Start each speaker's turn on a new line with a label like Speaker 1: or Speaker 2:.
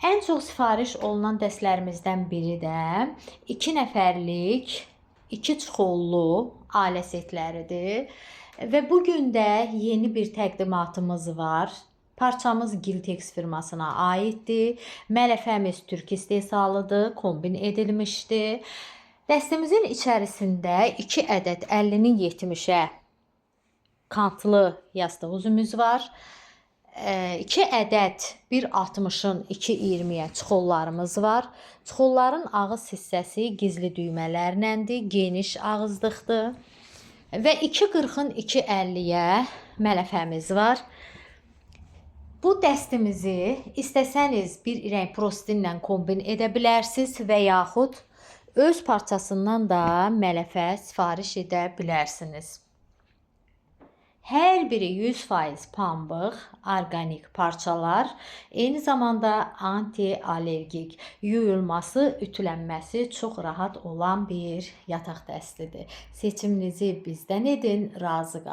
Speaker 1: Ən çox sifariş olunan dəstlərimizdən biri də 2 nəfərlik, 2 çuxollu ailə setləridir. Və bu gün də yeni bir təqdimatımız var. Parçamız Giltex firmasına aiddir. Mələfəmiz türk istehsalıdır, kombin edilmişdir. Dəstimizin içərisində 2 ədəd 50-nin 70-ə kantlı yastıq üzümüz var. 2 ədəd 1.60-ın 2.20-yə çuxollarımız var. Çuxolların ağız hissəsi gizli düymələrləndir, geniş ağızlıqdır. Və 2.40-ın 2.50-yə mələfəmiz var. Bu dəstimizi istəsəniz bir rəng prostinlə kombin edə bilərsiniz və yaxud öz parçasından da mələfə sifariş edə bilərsiniz. Hər biri 100% pambıq, orqanik parçalar, eyni zamanda anti-allergik, yuyulması, ütülənməsi çox rahat olan bir yataq dəstidir. Seçiminizi bizdən edin, razı qalın.